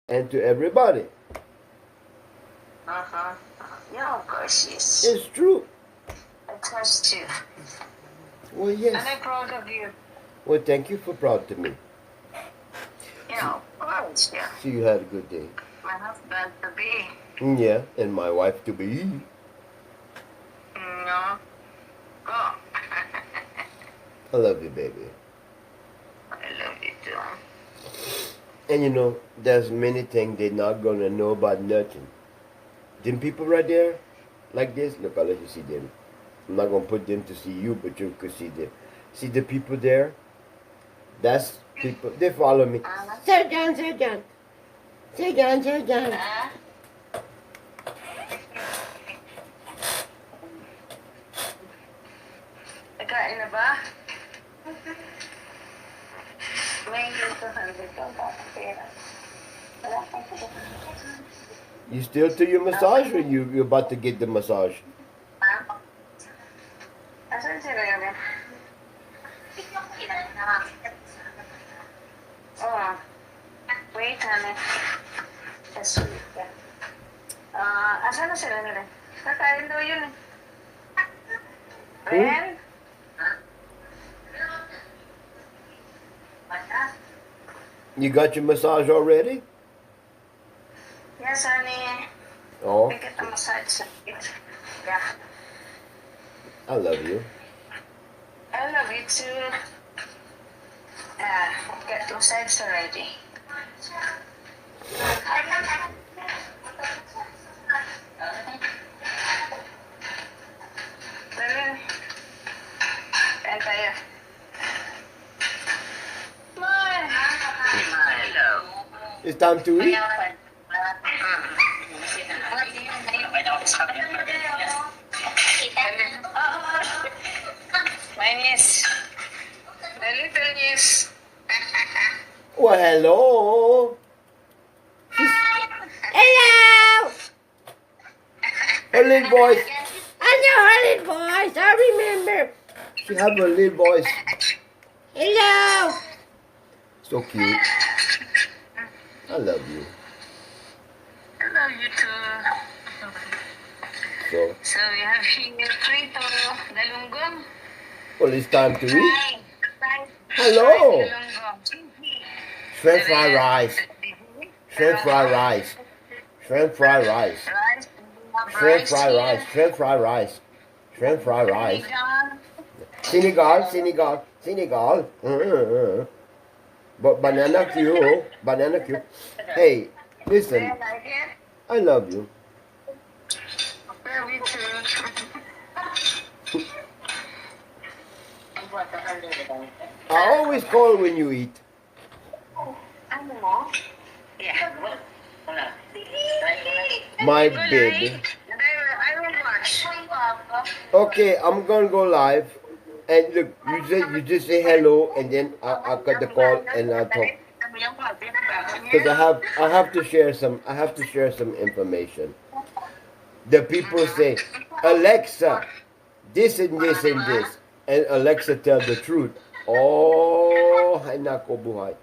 and to everybody. Uh-huh. Yeah, of course, yes. It's true. I trust you. Well, And yes. I'm proud of you. Well, thank you for proud to me. Yeah, of course, yeah. See, you had a good day. My husband to be. Yeah, and my wife to be. No. Oh. I love you, baby. I love you too. And you know, there's many things they're not gonna know about nothing. Them people right there, like this, look, I'll let you see them. I'm not gonna put them to see you, but you could see them. See the people there? That's people, they follow me. Sir John, Sir John. Sir John, Sir John. Nagkain na ba? May 200 ka ba? Pera. Wala kang You still to your massage or you about to get the massage? Asan sila yun? Oh. Wait, honey. That's sweet. Asan na sila nila? Kakain daw yun eh. Ren? You got your massage already? Yes, honey. Oh, We get a massage. Yeah. I love you. I love you too. Get massage already. Dali. Kain tayo. Hello. It's time to eat. My niece. The little niece. Well, hello. Hello. Her little voice. I know her little voice. I remember. She have a little voice. Hello. So cute. I love you. I love you too. So we have here Trito, Galunggong. Well, it's time to eat. Hello. Shrimp fried rice. Shrimp fried rice. Shrimp fried rice. Shrimp fried rice. Shrimp fried rice. Shrimp fried rice. Senegal, Senegal, Senegal. But banana Q, banana Q. Hey, listen, I love you. I always call when you eat. My baby. I will watch. Okay, I'm gonna go live. And look, you just say hello, and then I cut the call and I talk. Because I have to share some information. The people say, Alexa, this and this and this, and Alexa tell the truth. Oh, ay nako buhay.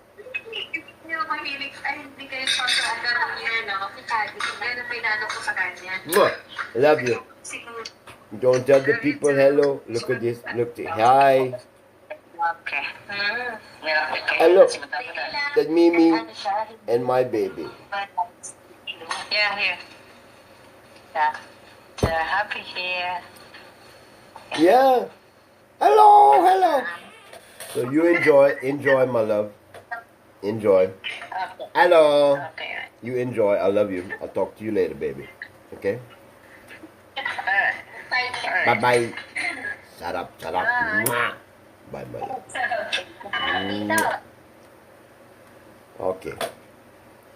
Mwah, love you. Don't tell the people hello. Look at this. Look, hi. Okay. And look, that's Mimi and my baby. Yeah, here. Yeah. They're happy here. Yeah. Hello, hello. So you enjoy, my love. Enjoy. Okay. Hello. Okay. You enjoy. I love you. I'll talk to you later, baby. Okay? Bye bye. Shut up, shut up. Mwah. Bye, my love. Mwah. Okay.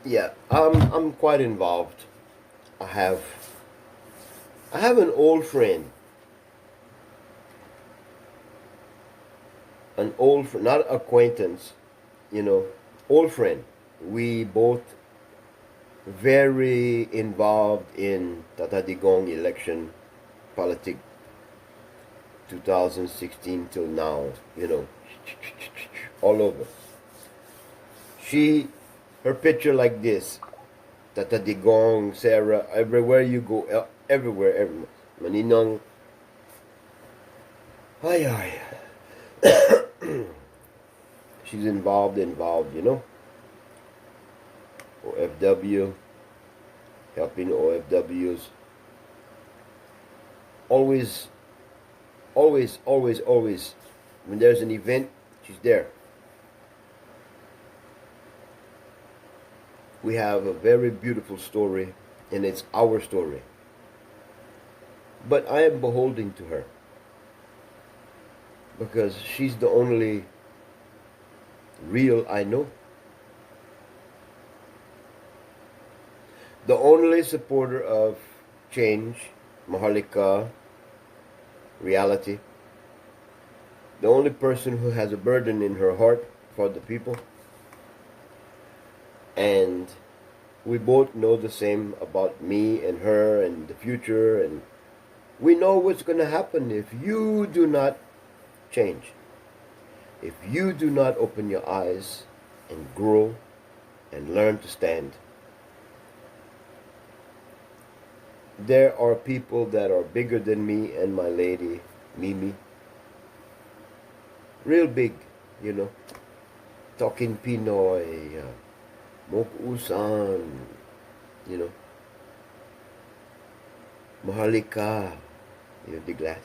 Yeah, I'm quite involved. I have an old friend. An old friend, not acquaintance, old friend. We both very involved in Tata Digong election politics 2016 till now, all over. Her picture like this, Tata Digong, Sarah, everywhere you go, everywhere. Maninong, ay, ay. She's involved, you know. OFW, helping OFWs. Always, always. When there's an event, she's there. We have a very beautiful story, and it's our story. But I am beholden to her because she's the only real I know. The only supporter of change, Maharlika, reality. The only person who has a burden in her heart for the people. And we both know the same about me and her and the future, and we know what's going to happen if you do not change. If you do not open your eyes and grow and learn to stand. There are people that are bigger than me and my lady, Mimi. Real big, you know. Talking Pinoy, Mokusan, you know. Maharlika, you know, the glass.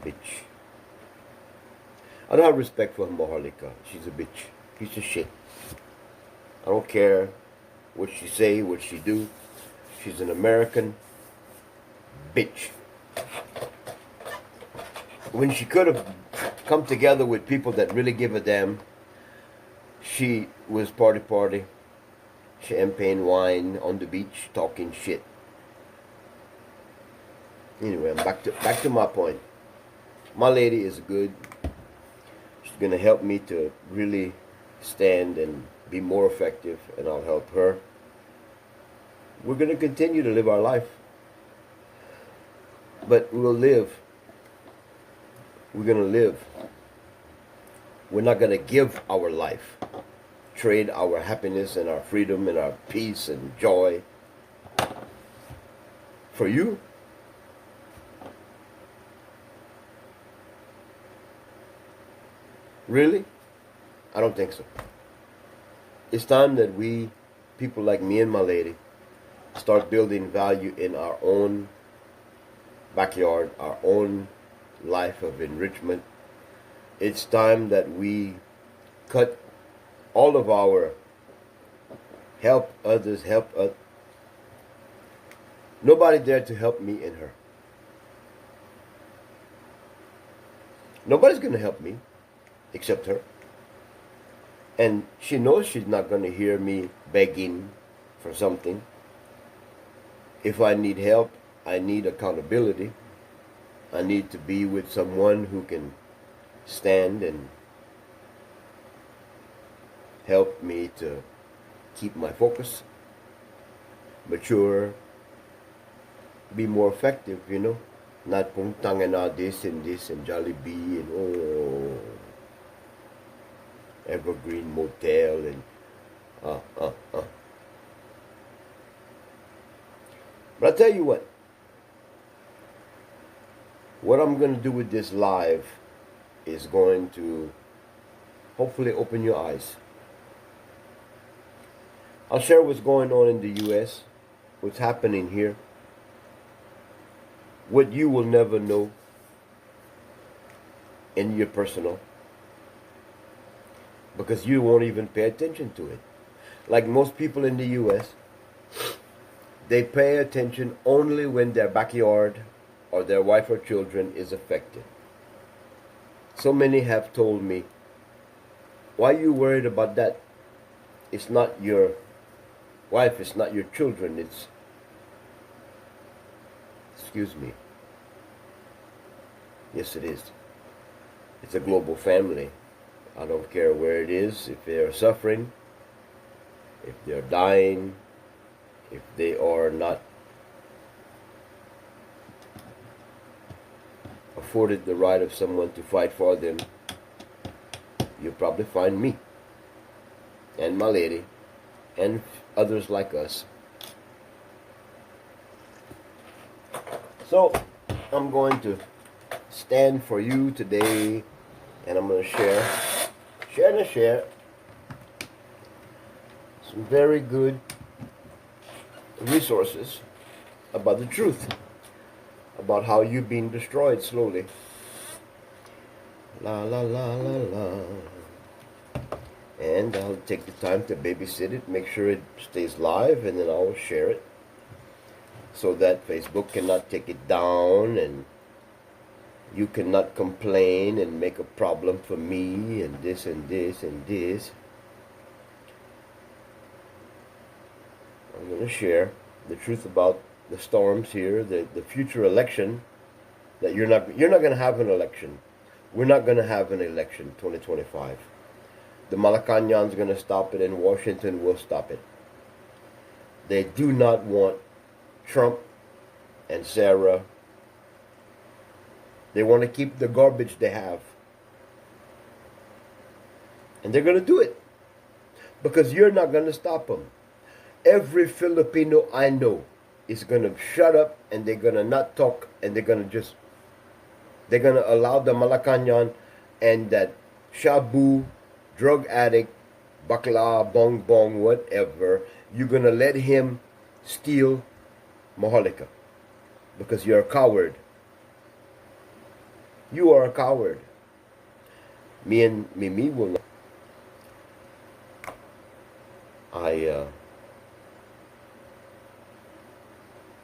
Bitch. I don't have respect for Maharlika. She's a bitch. Piece of shit. I don't care what she say, what she do. She's an American bitch. When she could have come together with people that really give a damn, she was party. Champagne wine on the beach, talking shit. Anyway, I'm back to my point. My lady is good. She's gonna help me to really stand and be more effective, and I'll help her. We're gonna continue to live our life, but we'll live. We're gonna live. We're not gonna give our life, trade our happiness and our freedom and our peace and joy for you. Really? I don't think so. It's time that we, people like me and my lady, start building value in our own backyard, our own life of enrichment. It's time that we cut all of our help others, help us. Nobody there to help me and her. Nobody's going to help me except her. And she knows she's not going to hear me begging for something. If I need help, I need accountability. I need to be with someone who can stand and help me to keep my focus, mature, be more effective, you know. Not puntang and this and Jollibee and Evergreen Motel and But I'll tell you what I'm going to do with this live is going to hopefully open your eyes. I'll share what's going on in the U.S., what's happening here, what you will never know in your personal, because you won't even pay attention to it. Like most people in the U.S., they pay attention only when their backyard or their wife or children is affected. So many have told me, why are you worried about that? It's not your wife, it's not your children, it's, excuse me, yes it is. It's a global family. I don't care where it is, if they are suffering, if they are dying, if they are not afforded the right of someone to fight for them, you'll probably find me. and my lady and others like us. So I'm going to stand for you today, and I'm going to share some very good resources about the truth, about how you've been destroyed slowly. La la la la la. And I'll take the time to babysit it, make sure it stays live, and then I'll share it so that Facebook cannot take it down and you cannot complain and make a problem for me and this and this and this. I'm going to share the truth about the storms here, the future election, that you're not going to have an election. We're not going to have an election 2025. The Malacanang's going to stop it, and Washington will stop it. They do not want Trump and Sarah. They want to keep the garbage they have. And they're going to do it because you're not going to stop them. Every Filipino I know is going to shut up, and they're going to not talk, and they're going to allow the Malacanang and that shabu, drug addict, bakla, bong bong, whatever, you're going to let him steal Maharlika because you're a coward. You are a coward. Me and Mimi will not.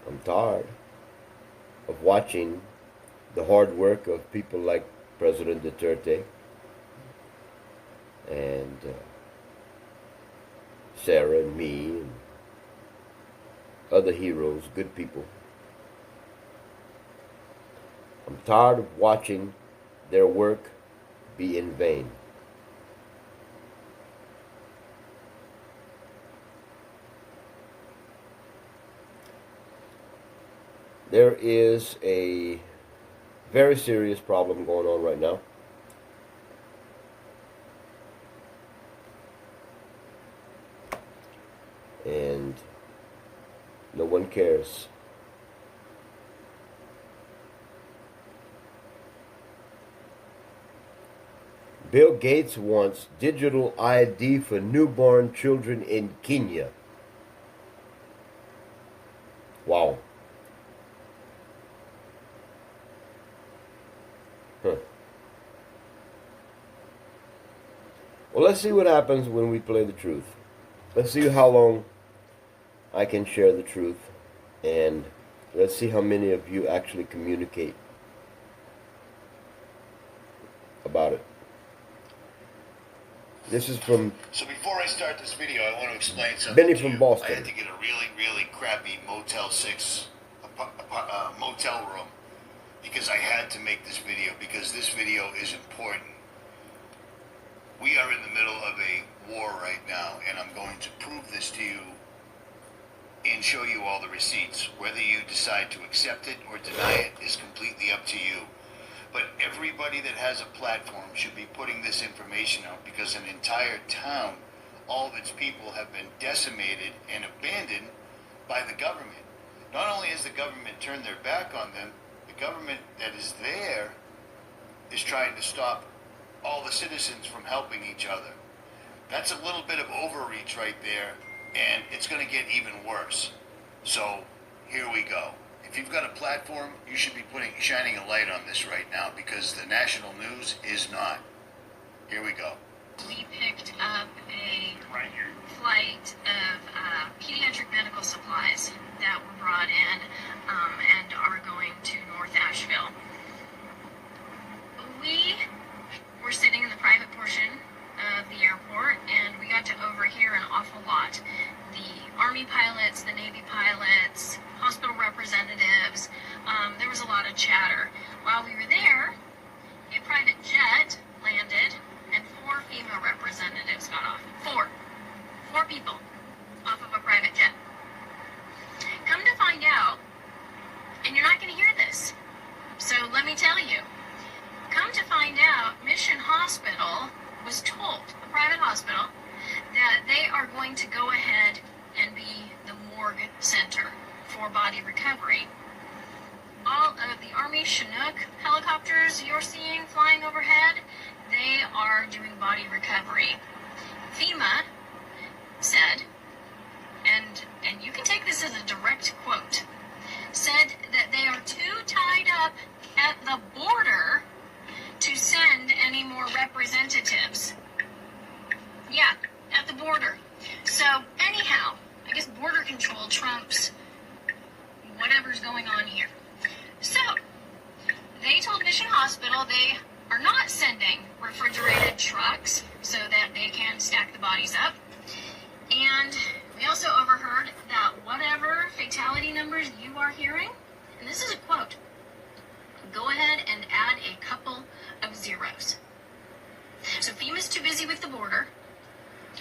I'm tired of watching the hard work of people like President Duterte and Sarah and me and other heroes, good people. I'm tired of watching their work be in vain. There is a very serious problem going on right now. And no one cares. Bill Gates wants digital ID for newborn children in Kenya. Wow. Well, let's see what happens when we play the truth. Let's see how long I can share the truth, and let's see how many of you actually communicate about it. This is from... So before I start this video, I want to explain something. Benny from Boston. I had to get a really, really crappy Motel 6 motel room because I had to make this video because this video is important. We are in the middle of a war right now, and I'm going to prove this to you and show you all the receipts. Whether you decide to accept it or deny it is completely up to you. But everybody that has a platform should be putting this information out because an entire town, all of its people have been decimated and abandoned by the government. Not only has the government turned their back on them, the government that is there is trying to stop all the citizens from helping each other. That's a little bit of overreach right there, and it's going to get even worse. So here we go. If you've got a platform, you should be shining a light on this right now because the national news is not. Here we go. We picked up a flight of pediatric medical supplies that were brought in and are going to North Asheville. We were sitting in the private portion of the airport, and we got to overhear an awful lot. The Army pilots, the Navy pilots, hospital representatives, there was a lot of chatter. While we were there, a private jet landed, and 4 female representatives got off. Four people off of a private jet. Come to find out, and you're not going to hear this, recovery. FEMA said, and you can take this as a direct quote, said that they are too tied up at the border to send any more representatives. Yeah, at the border. So anyhow, I guess border control trumps whatever's going on here. So they told Mission Hospital they are not sending refrigerated trucks so that they can stack the bodies up. And we also overheard that whatever fatality numbers you are hearing, and this is a quote, go ahead and add a couple of zeros. So FEMA's too busy with the border.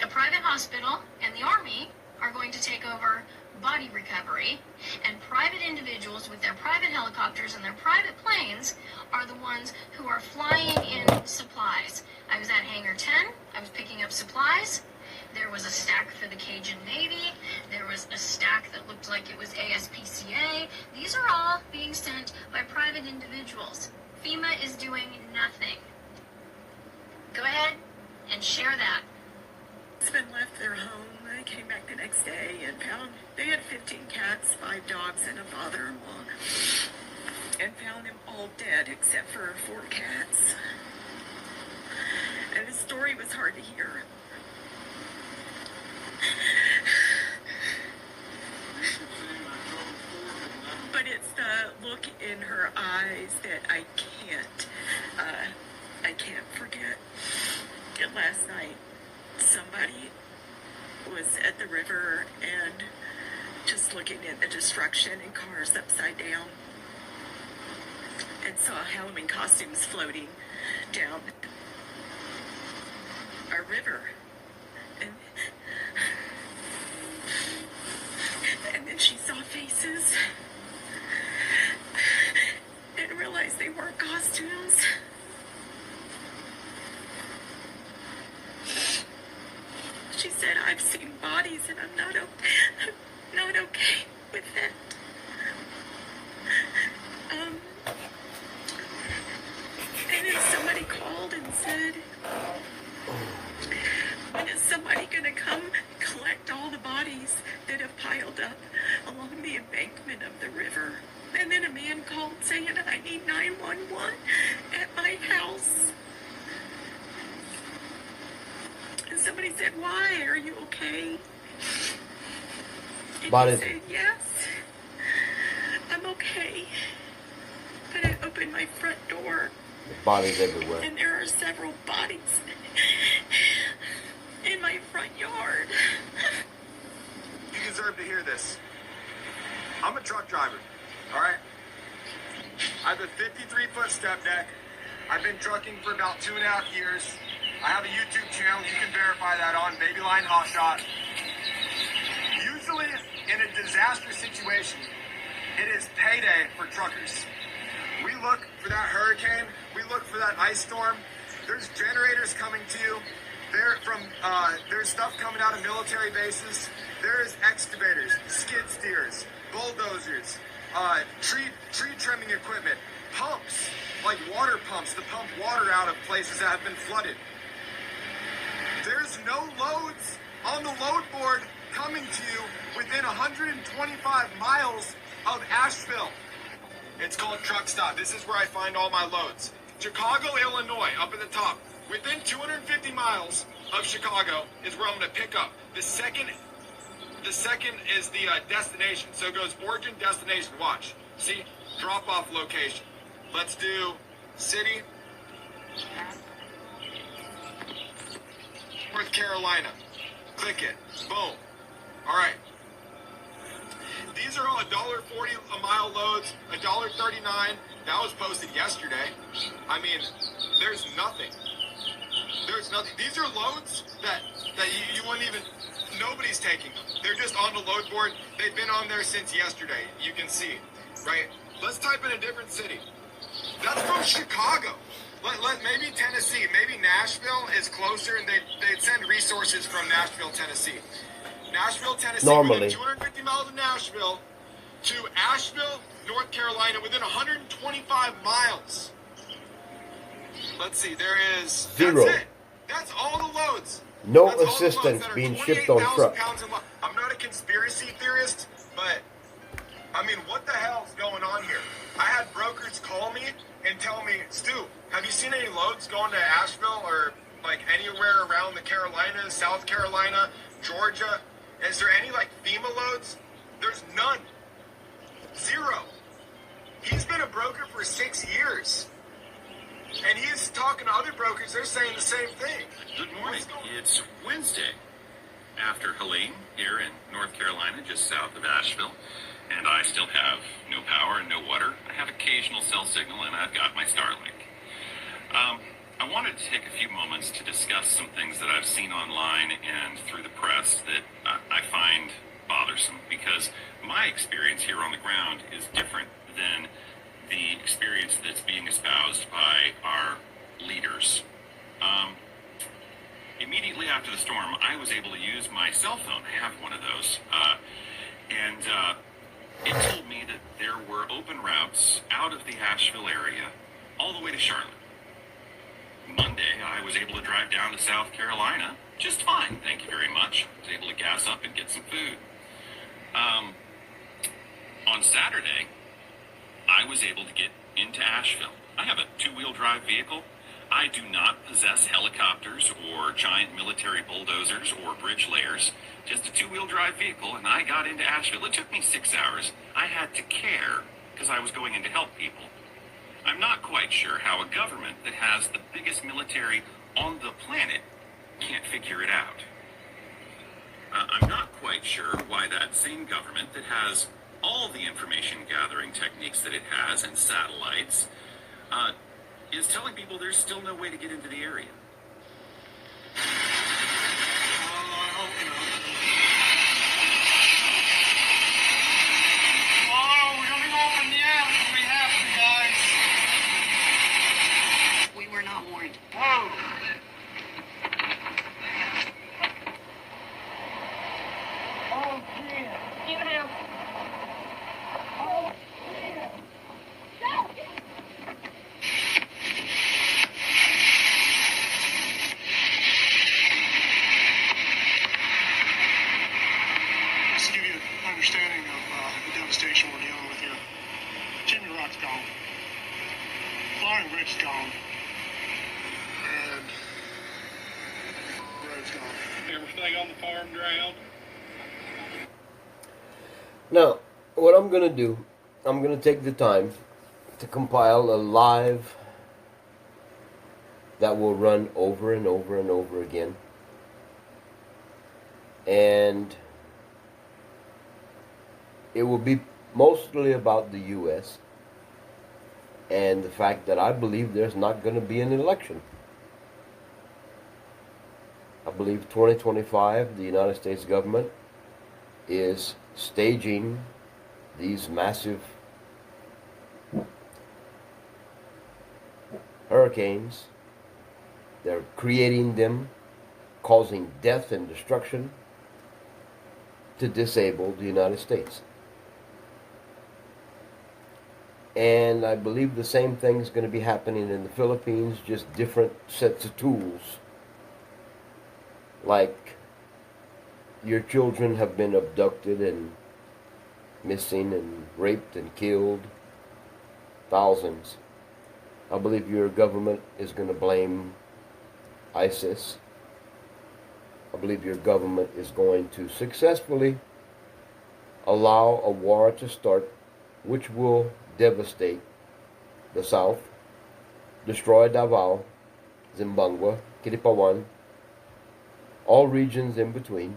A private hospital and the Army are going to take over body recovery, and private individuals with their private helicopters and their private planes are the ones who are flying in supplies. I was at Hangar 10. I was picking up supplies. There was a stack for the Cajun Navy. There was a stack that looked like it was ASPCA. These are all being sent by private individuals. FEMA is doing nothing. Go ahead and share that. Husband left their home. I came back the next day and found they had 15 cats, 5 dogs, and a father-in-law, and found them all dead except for 4 cats. And the story was hard to hear. But it's the look in her eyes that I can't forget. And last night, somebody was at the river and just looking at the destruction and cars upside down and saw Halloween costumes floating down our river. And then she saw faces and realized they weren't costumes. She said, I've seen bodies and I'm not okay with that. And then somebody called and said, when is somebody going to come collect all the bodies that have piled up along the embankment of the river? And then a man called saying, I need 911 at my house. And somebody said, why? Are you okay? And Bodies. he said, yes, I'm okay. But I opened my front door, Bodies everywhere. and there are several bodies in my front yard. You deserve to hear this. I'm a truck driver, all right? I have a 53-foot step deck. I've been trucking for about 2.5 years. I have a YouTube channel. You can verify that on Babyline Hotshot. Usually, in a disaster situation, it is payday for truckers. We look for that hurricane. We look for that ice storm. There's generators coming to you. There's stuff coming out of military bases. There is excavators, skid steers, bulldozers, tree trimming equipment, pumps, like water pumps to pump water out of places that have been flooded. There's no loads on the load board coming to you within 125 miles of Asheville. It's called Truck Stop. This is where I find all my loads. Chicago, Illinois, up at the top. Within 250 miles of Chicago is where I'm going to pick up. The second is the destination. So it goes origin, destination. Watch. See? Drop-off location. Let's do city. North Carolina. Click it. Boom. All right. These are all $1.40 a mile loads, $1.39. That was posted yesterday. I mean, there's nothing. There's nothing. These are loads that you wouldn't even, nobody's taking them. They're just on the load board. They've been on there since yesterday. You can see, right? Let's type in a different city. That's from Chicago. Maybe Tennessee, maybe Nashville is closer, and they'd send resources from Nashville, Tennessee. Nashville, Tennessee, Normally. within 250 miles of Nashville, to Asheville, North Carolina, within 125 miles. Let's see, there is... Zero. That's it. That's all the loads. No That's all the loads assistance that are being shipped on 28,000 truck. pounds in I'm not a conspiracy theorist, but I mean, what the hell's going on here? I had brokers call me and tell me, Stu, have you seen any loads going to Asheville or like anywhere around the Carolinas, South Carolina, Georgia? Is there any like FEMA loads? There's none. Zero. He's been a broker for 6 years. And he's talking to other brokers, they're saying the same thing. Good morning. It's Wednesday after Helene here in North Carolina, just south of Asheville. And I still have no power and no water. I have occasional cell signal, and I've got my Starlink. I wanted to take a few moments to discuss some things that I've seen online and through the press that I find bothersome, because my experience here on the ground is different than the experience that's being espoused by our leaders. Immediately after the storm, I was able to use my cell phone. I have one of those. And it told me that there were open routes out of the Asheville area all the way to Charlotte. Monday, I was able to drive down to South Carolina just fine, thank you very much. I was able to gas up and get some food. On Saturday, I was able to get into Asheville. I have a two-wheel drive vehicle. I do not possess helicopters or giant military bulldozers or bridge layers. Just a two-wheel drive vehicle, and I got into Asheville. It took me 6 hours. I had to care because I was going in to help people. I'm not quite sure how a government that has the biggest military on the planet can't figure it out. I'm not quite sure why that same government that has all the information gathering techniques that it has and satellites is telling people there's still no way to get into the area. We were not warned. Just to give you an understanding of the devastation we're dealing with here. Chimney Rock's gone. Flying Ridge's gone. And the road's gone. Everything on the farm drowned. Now, what I'm going to do, I'm going to take the time to compile a live that will run over and over and over again. And it will be mostly about the U.S. and the fact that I believe there's not going to be an election. I believe 2025, the United States government is staging these massive hurricanes. They're creating them, causing death and destruction to disable the United States. And I believe the same thing is going to be happening in the Philippines, just different sets of tools. Like your children have been abducted and missing and raped and killed. Thousands. I believe your government is going to blame ISIS. I believe your government is going to successfully allow a war to start which will devastate the South, destroy Davao, Zimbabwe, Kiripawan, all regions in between,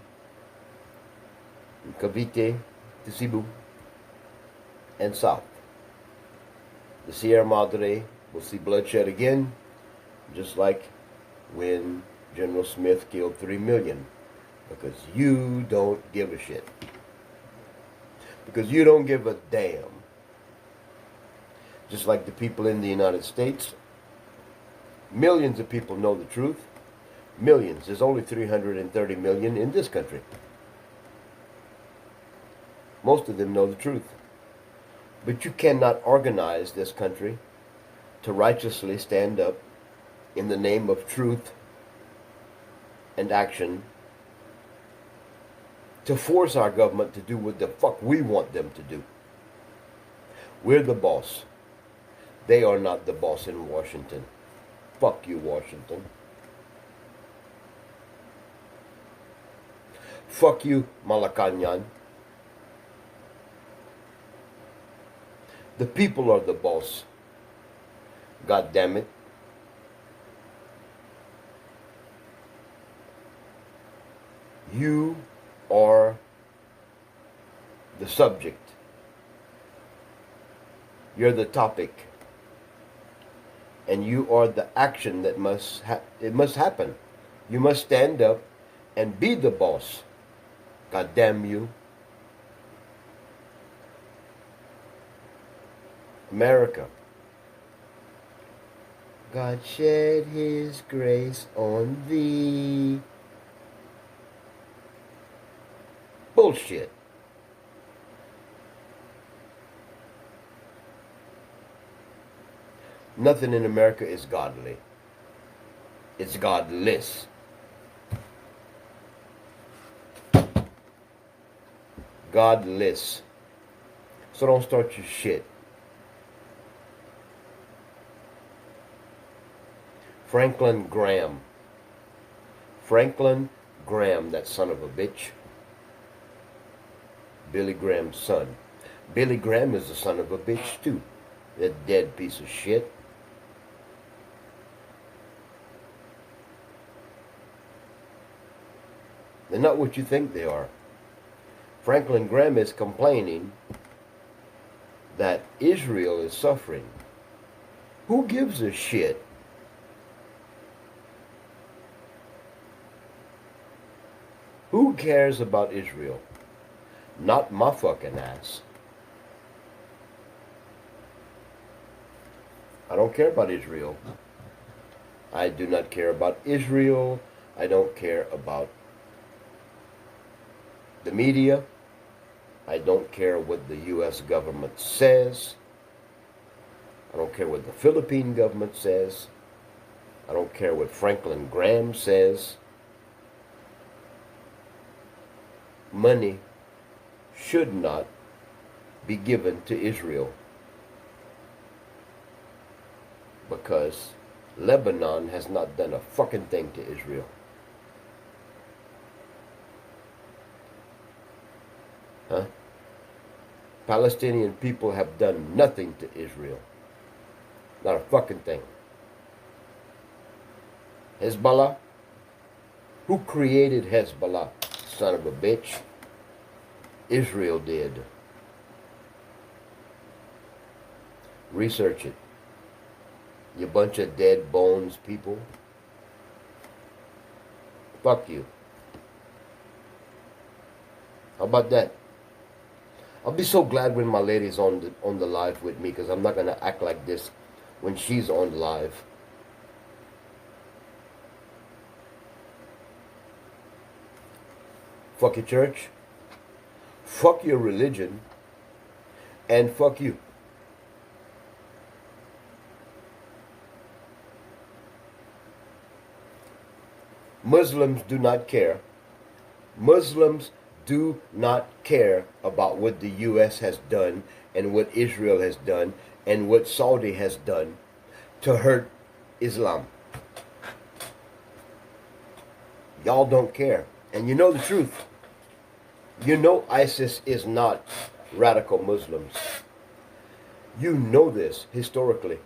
from Cavite to Cebu, and South. The Sierra Madre will see bloodshed again, just like when General Smith killed 3 million, because you don't give a shit. Because you don't give a damn. Just like the people in the United States, millions of people know the truth. Millions. There's only 330 million in this country. Most of them know the truth. But you cannot organize this country to righteously stand up in the name of truth and action to force our government to do what the fuck we want them to do. We're the boss. They are not the boss in Washington. Fuck you, Washington. Fuck you, Malacanang. The people are the boss. God damn it. You are the subject. You're the topic. And you are the action that must happen. You must stand up and be the boss. God damn you. America. God shed his grace on thee. Bullshit. Nothing in America is godly. It's godless. Godless. So don't start your shit. Franklin Graham. Franklin Graham, that son of a bitch. Billy Graham's son. Billy Graham is the son of a bitch too. That dead piece of shit. They're not what you think they are. Franklin Graham is complaining that Israel is suffering. Who gives a shit? Who cares about Israel? Not my fucking ass. I don't care about Israel. I do not care about Israel. I don't care about the media. I don't care what the U.S. government says. I don't care what the Philippine government says. I don't care what Franklin Graham says. Money should not be given to Israel because Lebanon has not done a fucking thing to Israel. Huh? Palestinian people have done nothing to Israel. Not a fucking thing. Hezbollah? Who created Hezbollah? Son of a bitch. Israel did. Research it. You bunch of dead bones people. Fuck you. How about that? I'll be so glad when my lady's on the live with me, because I'm not going to act like this when she's on live. Fuck your church. Fuck your religion. And fuck you. Muslims do not care. Muslims do not care about what the U.S. has done and what Israel has done and what Saudi has done to hurt Islam. Y'all don't care. And you know the truth. You know ISIS is not radical Muslims. You know this historically.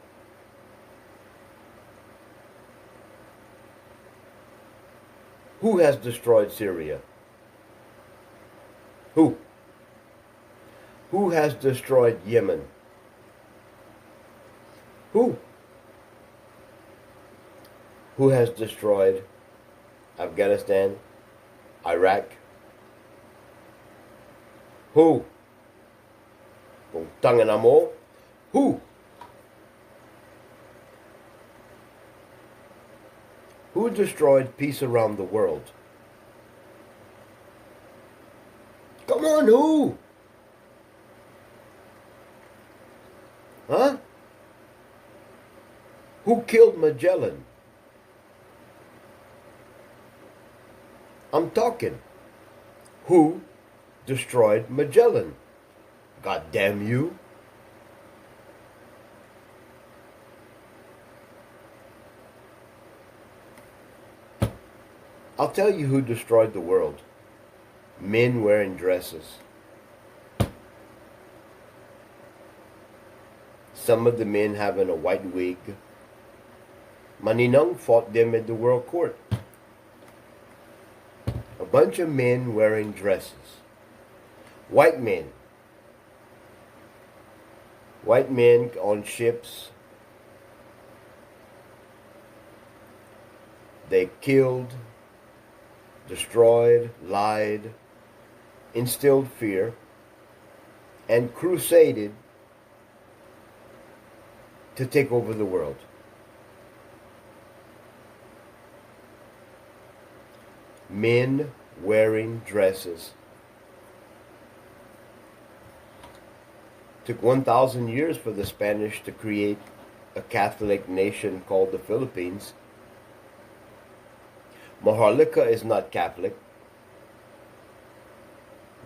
Who has destroyed Syria? Who? Who has destroyed Yemen? Who? Who has destroyed Afghanistan, Iraq? Who? Kung tangina mo? Who? Who destroyed peace around the world? Come on, who? Huh? Who killed Magellan? I'm talking. Who destroyed Magellan? God damn you. I'll tell you who destroyed the world. Men wearing dresses. Some of the men having a white wig. Maninang fought them at the World Court. A bunch of men wearing dresses. White men. White men on ships. They killed, destroyed, lied, instilled fear, and crusaded to take over the world. Men wearing dresses. Took 1,000 years for the Spanish to create a Catholic nation called the Philippines. Maharlika is not Catholic.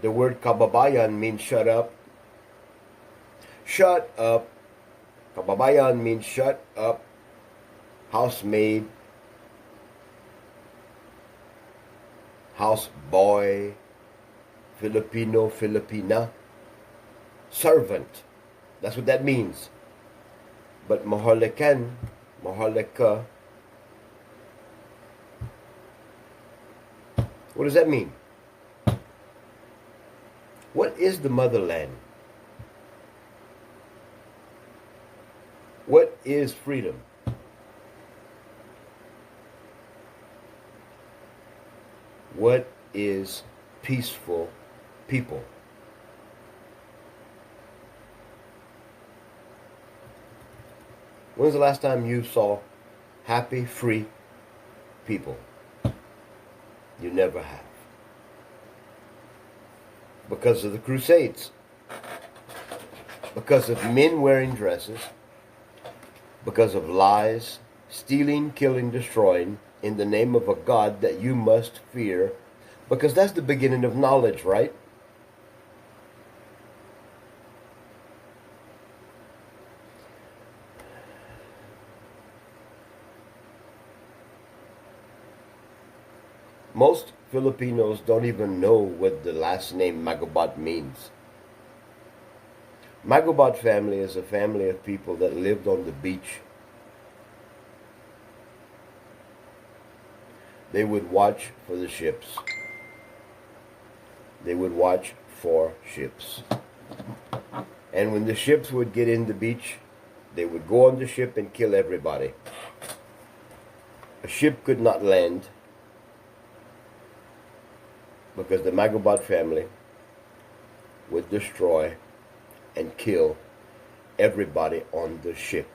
The word kababayan means shut up. Shut up. Kababayan means shut up. Housemaid. Houseboy. Filipino, Filipina. Servant. That's what that means. But Maharlikan, Maharlika, what does that mean? What is the motherland? What is freedom? What is peaceful people? When's the last time you saw happy, free people? You never have. Because of the Crusades. Because of men wearing dresses. Because of lies, stealing, killing, destroying, in the name of a God that you must fear. Because that's the beginning of knowledge, right? Most Filipinos don't even know what the last name Magobat means. Magobat family is a family of people that lived on the beach. They would watch for the ships. They would watch for ships. And when the ships would get in the beach, they would go on the ship and kill everybody. A ship could not land because the Magobat family would destroy and kill everybody on the ship.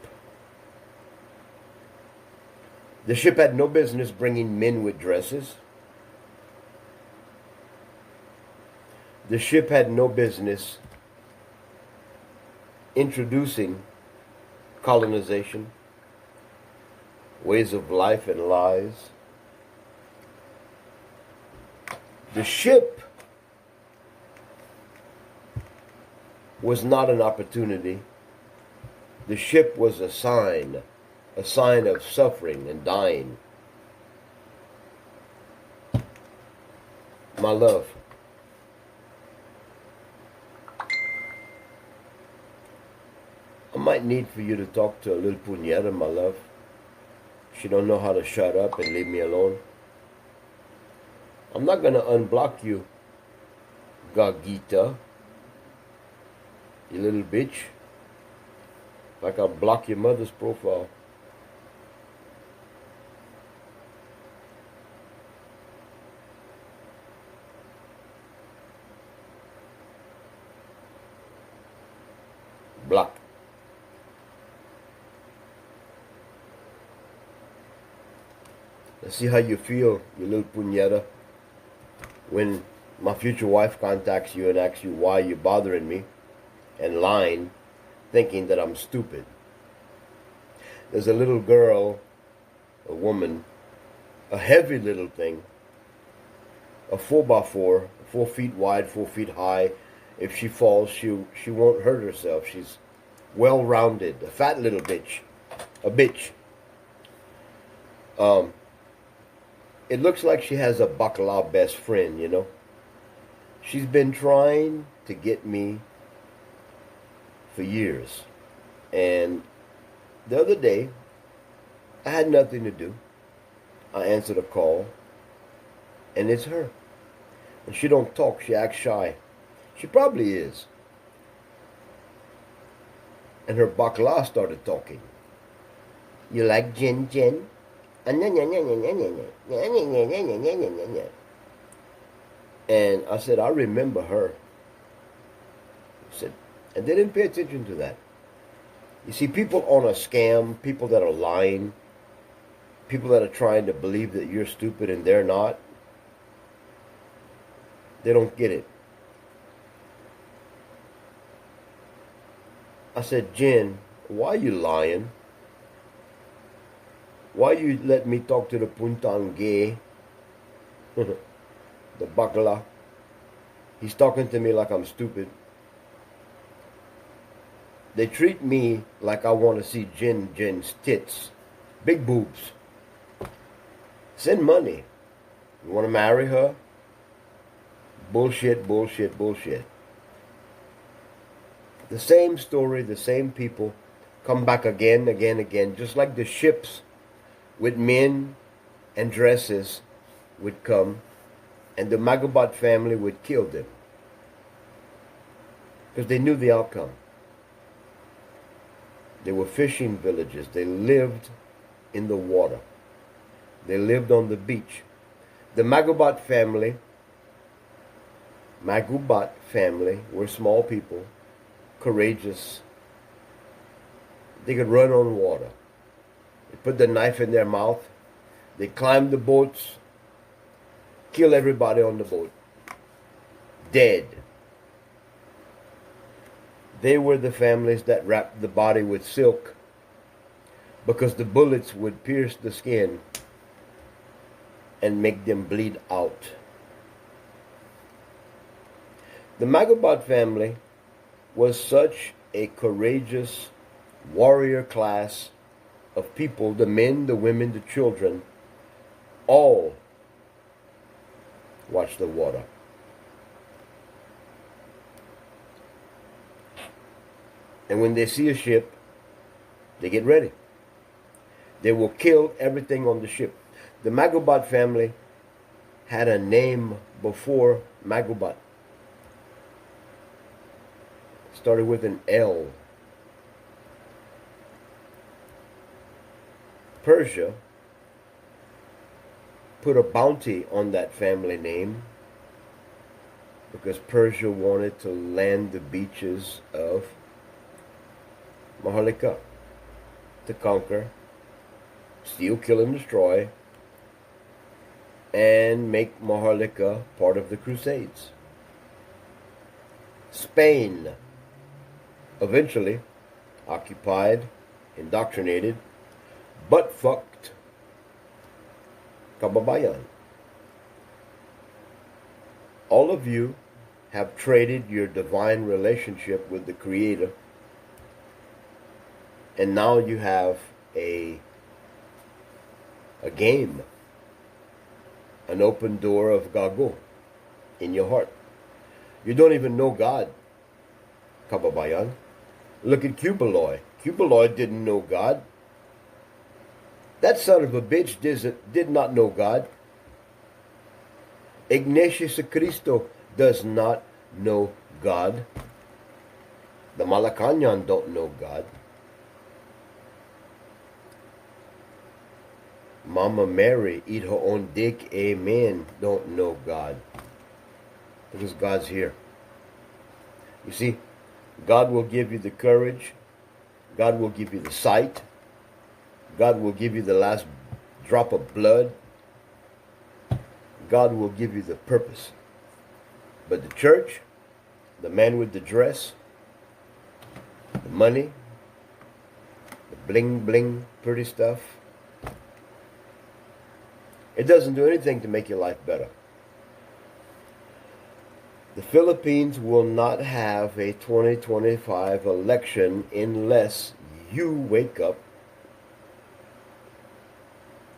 The ship had no business bringing men with dresses. The ship had no business introducing colonization, ways of life and lies. The ship was not an opportunity. The ship was a sign of suffering and dying. My love, I might need for you to talk to a little puñeta, my love. She don't know how to shut up and leave me alone. I'm not going to unblock you, Gagita, you little bitch. Like I'll block your mother's profile. Block. Let's see how you feel, you little puñeta, when my future wife contacts you and asks you why you're bothering me and lying, thinking that I'm stupid. There's a little girl, a woman, a heavy little thing, a 4x4, 4 feet wide, 4 feet high. If she falls, she won't hurt herself. She's well-rounded, a fat little bitch, a bitch. It looks like she has a bacalao best friend, you know. She's been trying to get me for years. And the other day, I had nothing to do. I answered a call, and it's her. And she don't talk, she acts shy. She probably is. And her bacalao started talking. You like gin, gin? And I said, I remember her. I said, and they didn't pay attention to that. You see, people on a scam, people that are lying, people that are trying to believe that you're stupid and they're not, they don't get it. I said, Jen, why are you lying? Why you let me talk to the Puntan gay? The bacala. He's talking to me like I'm stupid. They treat me like I want to see Jen's tits. Big boobs. Send money. You want to marry her? Bullshit, bullshit, bullshit. The same story, the same people come back again, again. Just like the ships with men and dresses would come, and the Magabat family would kill them. Because they knew the outcome. They were fishing villages. They lived in the water. They lived on the beach. The Magabat family were small people, courageous. They could run on water. They put the knife in their mouth. They climbed the boats, kill everybody on the boat. Dead. They were the families that wrapped the body with silk because the bullets would pierce the skin and make them bleed out. The Magabat family was such a courageous warrior class of people, the men, the women, the children, all watch the water. And when they see a ship, they get ready. They will kill everything on the ship. The Magabat family had a name before Magabat. Started with an L. Persia put a bounty on that family name because Persia wanted to land the beaches of Maharlika, to conquer, steal, kill, and destroy, and make Maharlika part of the Crusades. Spain eventually occupied, indoctrinated, butt-fucked Kababayan. All of you have traded your divine relationship with the Creator, and now you have a game, an open door of Gago in your heart. You don't even know God, Kababayan. Look at Cubaloy. Cubaloy didn't know God. That son of a bitch did not know God. Ignatius Cristo does not know God. The Malacanang don't know God. Mama Mary, eat her own dick, amen, don't know God. Because God's here. You see, God will give you the courage. God will give you the sight. God will give you the last drop of blood. God will give you the purpose. But the church, the man with the dress, the money, the bling bling pretty stuff, it doesn't do anything to make your life better. The Philippines will not have a 2025 election unless you wake up,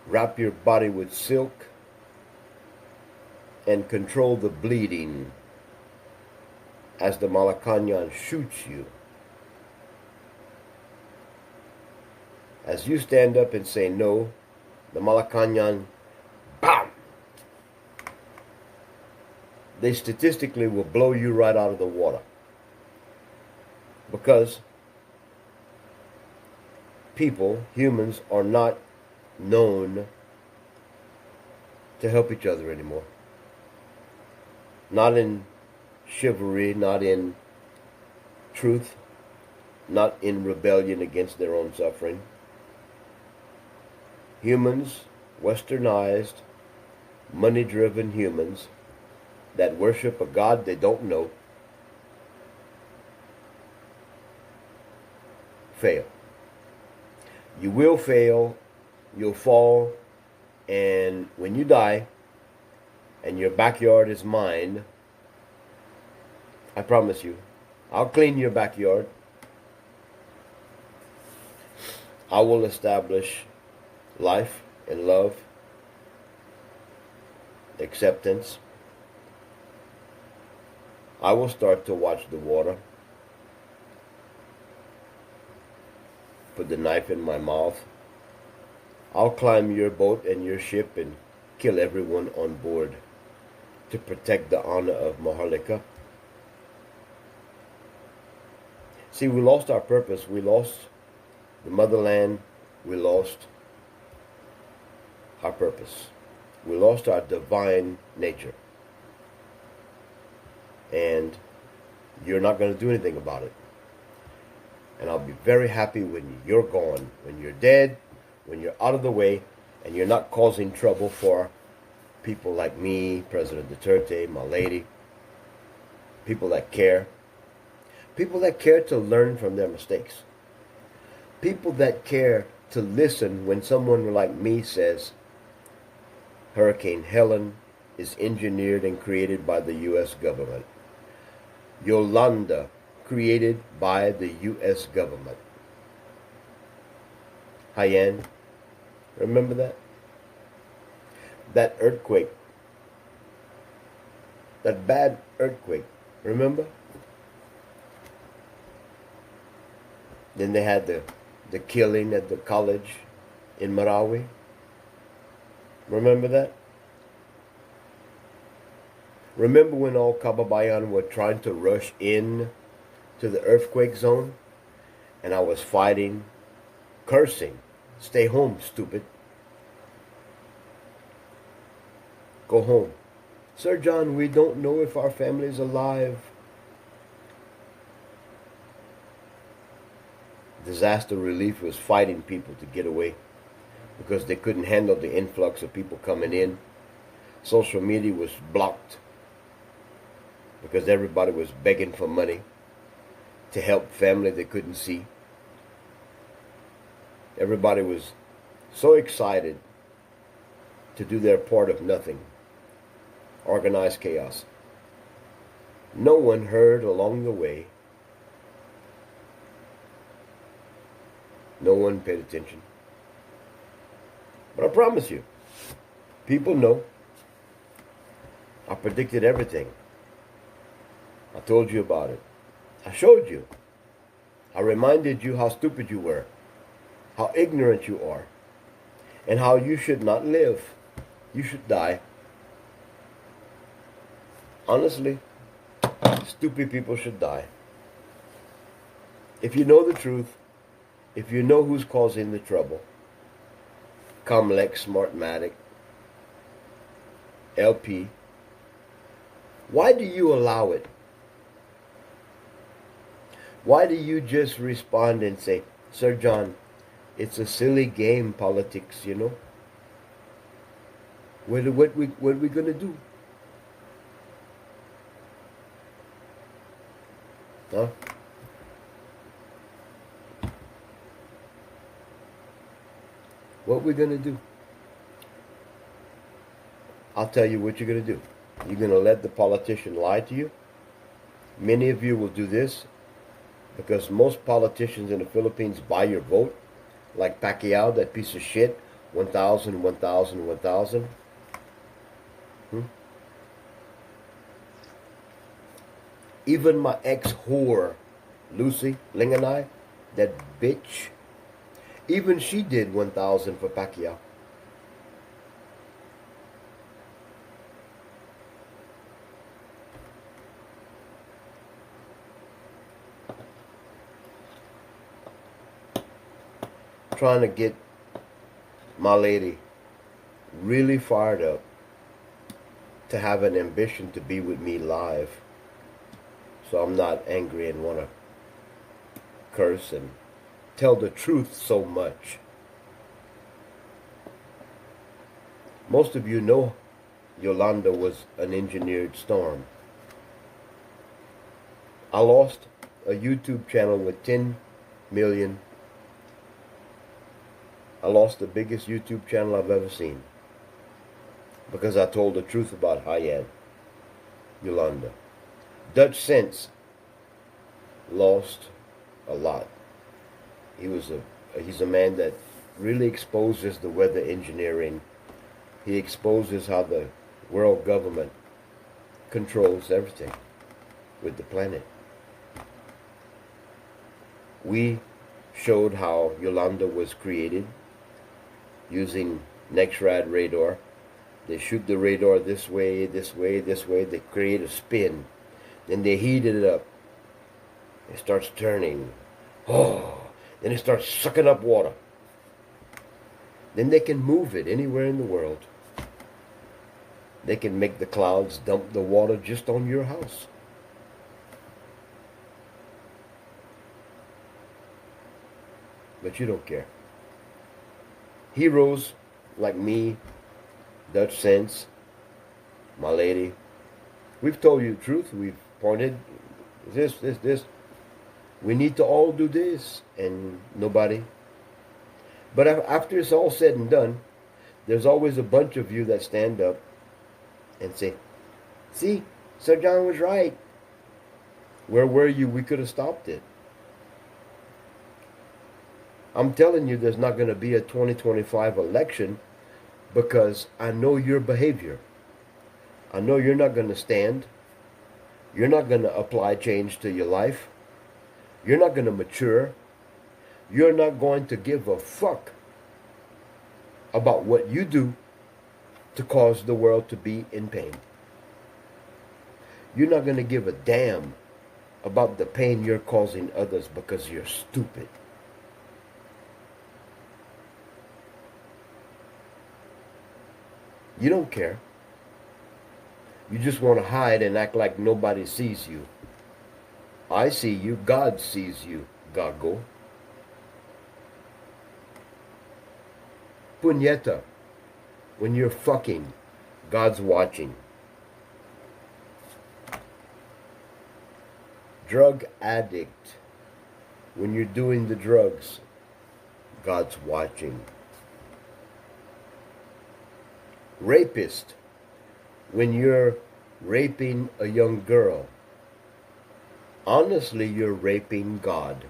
wrap your body with silk, and control the bleeding as the Malacañan shoots you. As you stand up and say no, the Malacañan, BAM! They statistically will blow you right out of the water. Because people, humans, are not known to help each other anymore. Not in chivalry, not in truth, not in rebellion against their own suffering. Humans, westernized, money-driven humans that worship a God they don't know, fail. You will fail, you'll fall, and when you die, and your backyard is mine, I promise you, I'll clean your backyard. I will establish life and love, acceptance. I will start to watch the water, put the knife in my mouth. I'll climb your boat and your ship and kill everyone on board to protect the honor of Maharlika. See, we lost our purpose. We lost the motherland. We lost our purpose. We lost our divine nature. And you're not going to do anything about it. And I'll be very happy when you're gone, when you're dead, when you're out of the way, and you're not causing trouble for people like me, President Duterte, my lady, people that care to learn from their mistakes, people that care to listen when someone like me says Hurricane Helen is engineered and created by the U.S. government. Yolanda, created by the U.S. government. Haiyan, remember that? That earthquake, that bad earthquake, remember? Then they had the killing at the college in Marawi. Remember that? Remember when all Kababayan were trying to rush in to the earthquake zone? And I was fighting, cursing, stay home, stupid. Go home. Sir John, we don't know if our family is alive. Disaster relief was fighting people to get away because they couldn't handle the influx of people coming in. Social media was blocked because everybody was begging for money to help family they couldn't see. Everybody was so excited to do their part of nothing. Organized chaos. No one heard along the way. No one paid attention. But I promise you, people know. I predicted everything. I told you about it. I showed you. I reminded you how stupid you were, how ignorant you are, and how you should not live. You should die. Honestly, stupid people should die. If you know the truth, if you know who's causing the trouble, Comlex, Smartmatic, LP, why do you allow it? Why do you just respond and say, Sir John, it's a silly game, politics, you know? What are we going to do? Huh? What we going to do? I'll tell you what you're going to do. You're going to let the politician lie to you? Many of you will do this because most politicians in the Philippines buy your vote, like Pacquiao, that piece of shit, 1,000, 1,000, 1,000. Even my ex-whore, Lucy Linganai, that bitch, even she did 1,000 for Pacquiao. Trying to get my lady really fired up to have an ambition to be with me live, so I'm not angry and want to curse and tell the truth so much. Most of you know Yolanda was an engineered storm. I lost a YouTube channel with 10 million. I lost the biggest YouTube channel I've ever seen because I told the truth about Hayat, Yolanda. Dutch Sense lost a lot. He's a man that really exposes the weather engineering. He exposes how the world government controls everything with the planet. We showed how Yolanda was created using NEXRAD radar. They shoot the radar this way, this way, this way. They create a spin. Then they heat it up. It starts turning. Oh, then it starts sucking up water. Then they can move it anywhere in the world. They can make the clouds dump the water just on your house. But you don't care. Heroes like me, Dutch Sense, my lady, we've told you the truth. We've pointed this. We need to all do this, and nobody. But after it's all said and done, there's always a bunch of you that stand up and say, see, Sir John was right. Where were you? We could have stopped it. I'm telling you, there's not going to be a 2025 election because I know your behavior. I know you're not going to stand. You're not going to apply change to your life. You're not going to mature. You're not going to give a fuck about what you do to cause the world to be in pain. You're not going to give a damn about the pain you're causing others because you're stupid. You don't care. You just want to hide and act like nobody sees you. I see you. God sees you, Gago. Puñeta. When you're fucking, God's watching. Drug addict. When you're doing the drugs, God's watching. Rapist. When you're raping a young girl, honestly, you're raping God.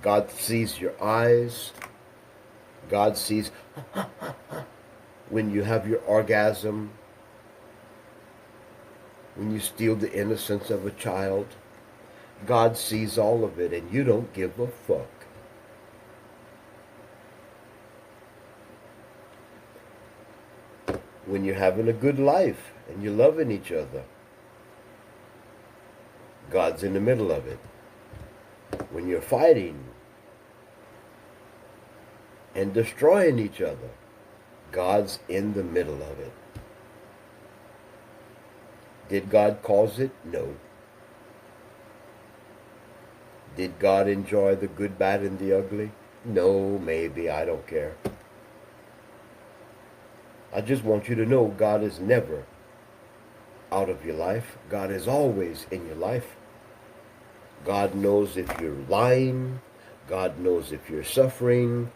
God sees your eyes. God sees when you have your orgasm, when you steal the innocence of a child. God sees all of it, and you don't give a fuck. When you're having a good life and you're loving each other, God's in the middle of it. When you're fighting and destroying each other, God's in the middle of it. Did God cause it? No. Did God enjoy the good, bad, and the ugly? No, maybe. I don't care. I just want you to know God is never out of your life. God is always in your life. God knows if you're lying. God knows if you're suffering.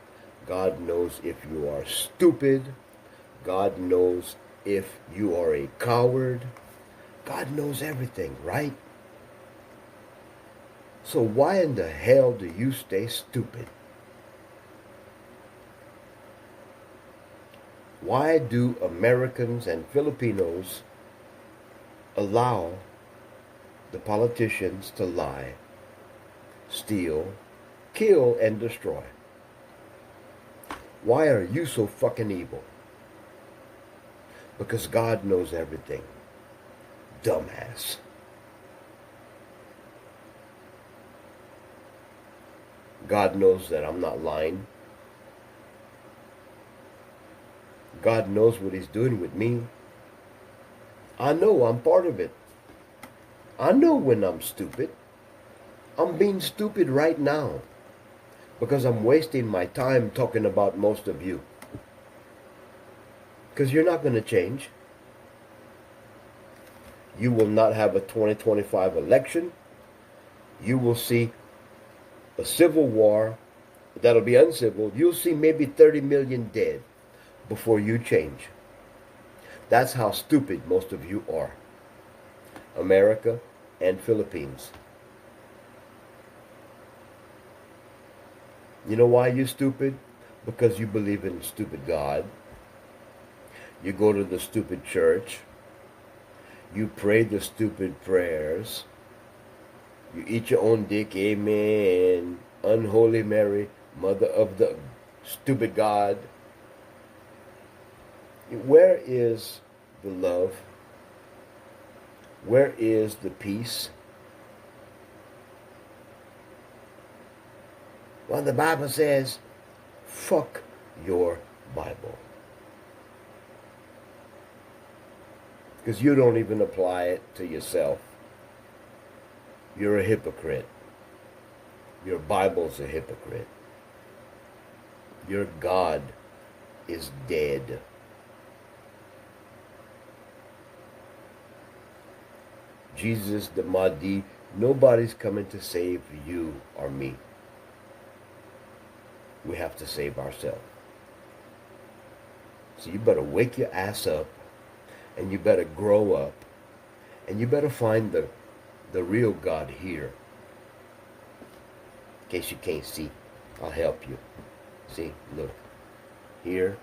God knows if you are stupid. God knows if you are a coward. God knows everything, right? So why in the hell do you stay stupid? Why do Americans and Filipinos allow the politicians to lie, steal, kill, and destroy? Why are you so fucking evil? Because God knows everything. Dumbass. God knows that I'm not lying. God knows what He's doing with me. I know I'm part of it. I know when I'm stupid. I'm being stupid right now because I'm wasting my time talking about most of you. Because you're not going to change. You will not have a 2025 election. You will see a civil war that'll be uncivil. You'll see maybe 30 million dead before you change. That's how stupid most of you are. America and Philippines. You know why you're stupid? Because you believe in stupid God. You go to the stupid church. You pray the stupid prayers. You eat your own dick, amen. Unholy Mary, mother of the stupid God. Where is the love? Where is the peace? Well, the Bible says, fuck your Bible. Because you don't even apply it to yourself. You're a hypocrite. Your Bible's a hypocrite. Your God is dead. Jesus the Mahdi, nobody's coming to save you or me. We have to save ourselves. So you better wake your ass up, and you better grow up, and you better find the real God here. In case you can't see, I'll help you. See, look. Here.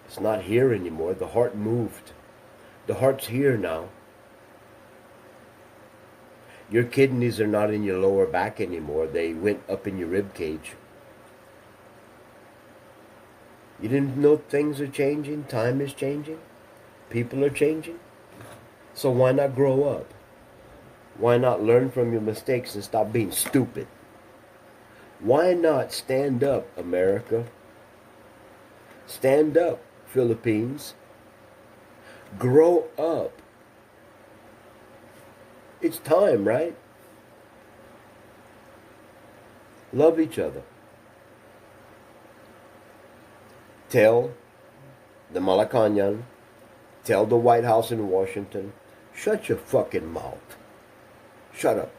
It's not here anymore. The heart moved. The heart's here now. Your kidneys are not in your lower back anymore. They went up in your rib cage. You didn't know things are changing? Time is changing? People are changing? So why not grow up? Why not learn from your mistakes and stop being stupid? Why not stand up, America? Stand up, Philippines. Grow up. It's time, right? Love each other. Tell the Malacanang, tell the White House in Washington, shut your fucking mouth. Shut up.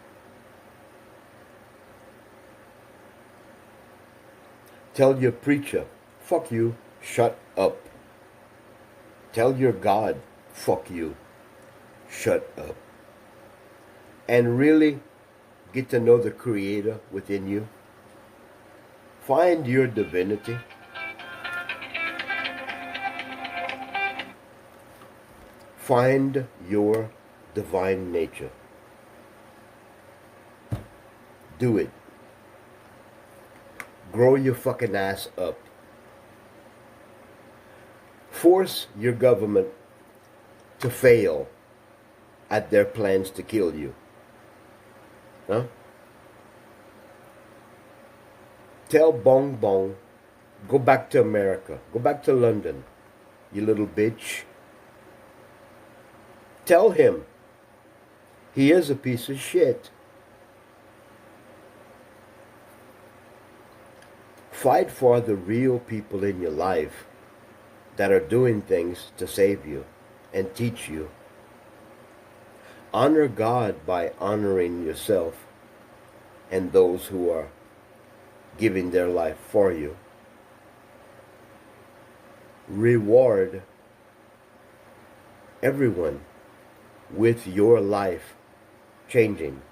Tell your preacher, fuck you, shut up. Tell your God, fuck you, shut up. And really get to know the Creator within you. Find your divinity. Find your divine nature. Do it. Grow your fucking ass up. Force your government to fail at their plans to kill you. Huh? Tell Bong Bong, go back to America. Go back to London, you little bitch. Tell him he is a piece of shit. Fight for the real people in your life that are doing things to save you and teach you. Honor God by honoring yourself and those who are giving their life for you. Reward everyone with your life changing.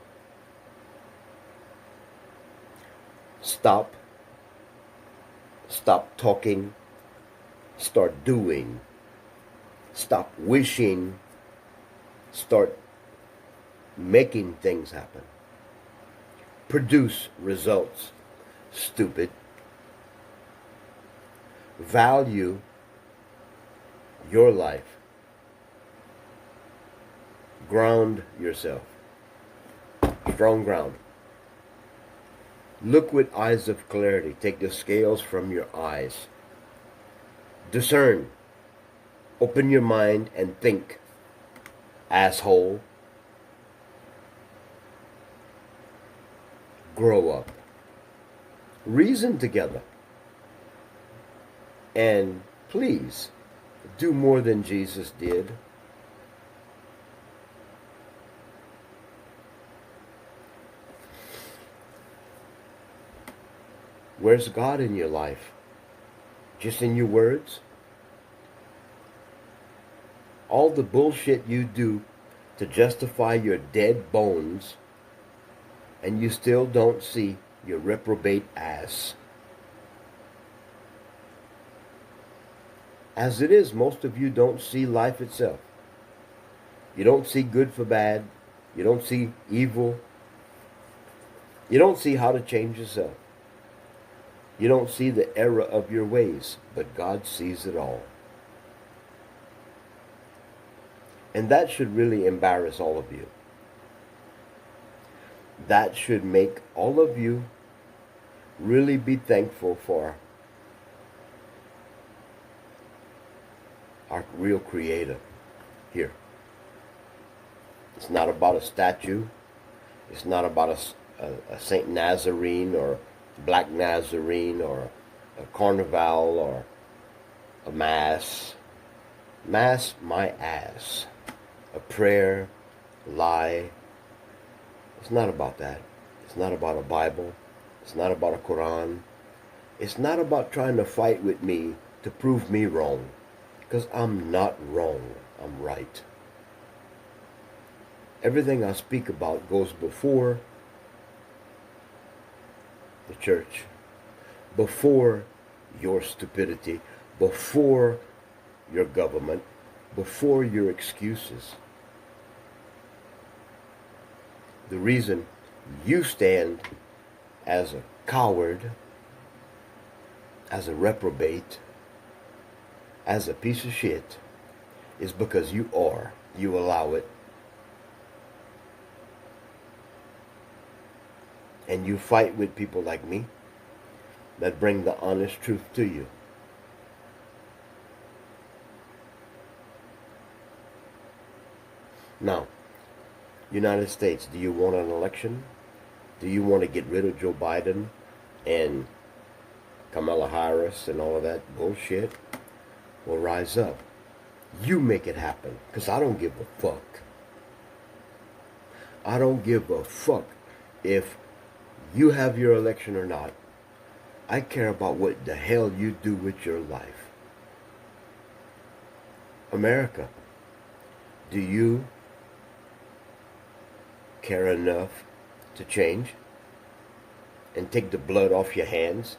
Stop talking, start doing. Stop wishing, start making things happen. Produce results, stupid. Value your life. Ground yourself. Strong ground. Look with eyes of clarity. Take the scales from your eyes. Discern. Open your mind and think. Asshole. Grow up. Reason together. And please, do more than Jesus did. Where's God in your life? Just in your words? All the bullshit you do to justify your dead bones, and you still don't see your reprobate ass. As it is, most of you don't see life itself. You don't see good for bad. You don't see evil. You don't see how to change yourself. You don't see the error of your ways, but God sees it all. And that should really embarrass all of you. That should make all of you really be thankful for our real Creator here. It's not about a statue. It's not about a Saint Nazarene or Black Nazarene or a carnival or a mass. Mass my ass. A prayer, lie. It's not about that. It's not about a Bible. It's not about a Quran. It's not about trying to fight with me to prove me wrong. Because I'm not wrong. I'm right. Everything I speak about goes before the church, before your stupidity, before your government, before your excuses. The reason you stand as a coward, as a reprobate, as a piece of shit, is because you allow it. And you fight with people like me that bring the honest truth to you. Now, United States, do you want an election? Do you want to get rid of Joe Biden and Kamala Harris and all of that bullshit? Well, rise up. You make it happen, because I don't give a fuck. I don't give a fuck if you have your election or not. I care about what the hell you do with your life. America, do you care enough to change and take the blood off your hands?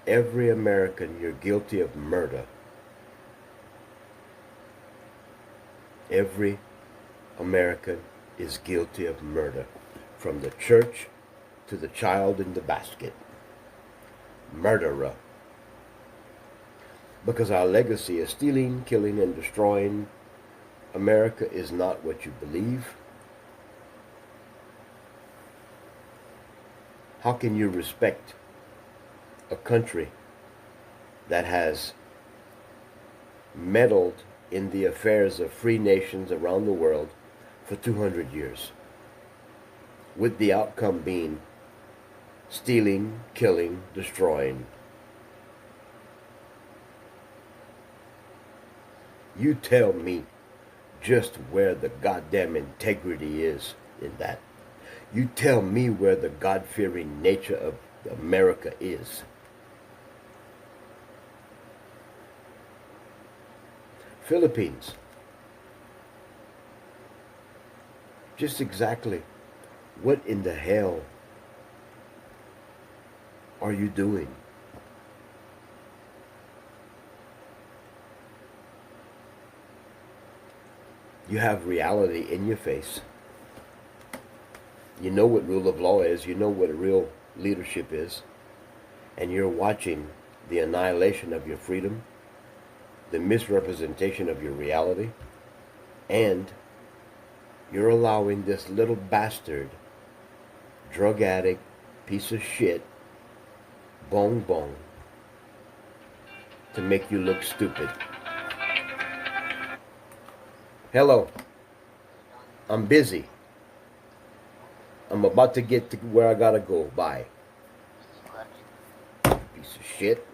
Every American, you're guilty of murder. Every American is guilty of murder, from the church to the child in the basket. Murderer. Because our legacy is stealing, killing, and destroying. America is not what you believe. How can you respect a country that has meddled in the affairs of free nations around the world for 200 years? With the outcome being stealing, killing, destroying. You tell me just where the goddamn integrity is in that. You tell me where the God-fearing nature of America is. Philippines, just exactly what in the hell are you doing? You have reality in your face. You know what rule of law is. You know what real leadership is. And you're watching the annihilation of your freedom, the misrepresentation of your reality, and you're allowing this little bastard, drug addict, piece of shit, bong bong, to make you look stupid. Hello. I'm busy. I'm about to get to where I gotta go. Bye. Piece of shit.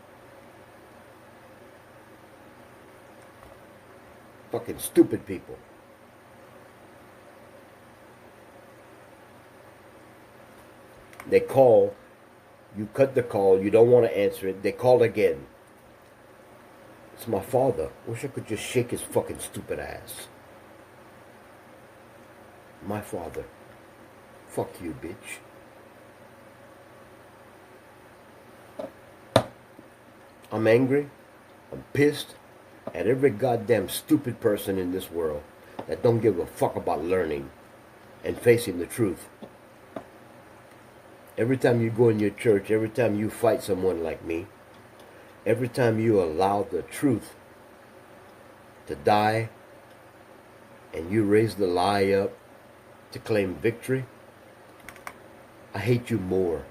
Fucking stupid people. They call. You cut the call. You don't want to answer it. They call again. It's my father. Wish I could just shake his fucking stupid ass. My father. Fuck you, bitch. I'm angry. I'm pissed at every goddamn stupid person in this world that don't give a fuck about learning and facing the truth. Every time you go in your church, every time you fight someone like me, every time you allow the truth to die and you raise the lie up to claim victory, I hate you more.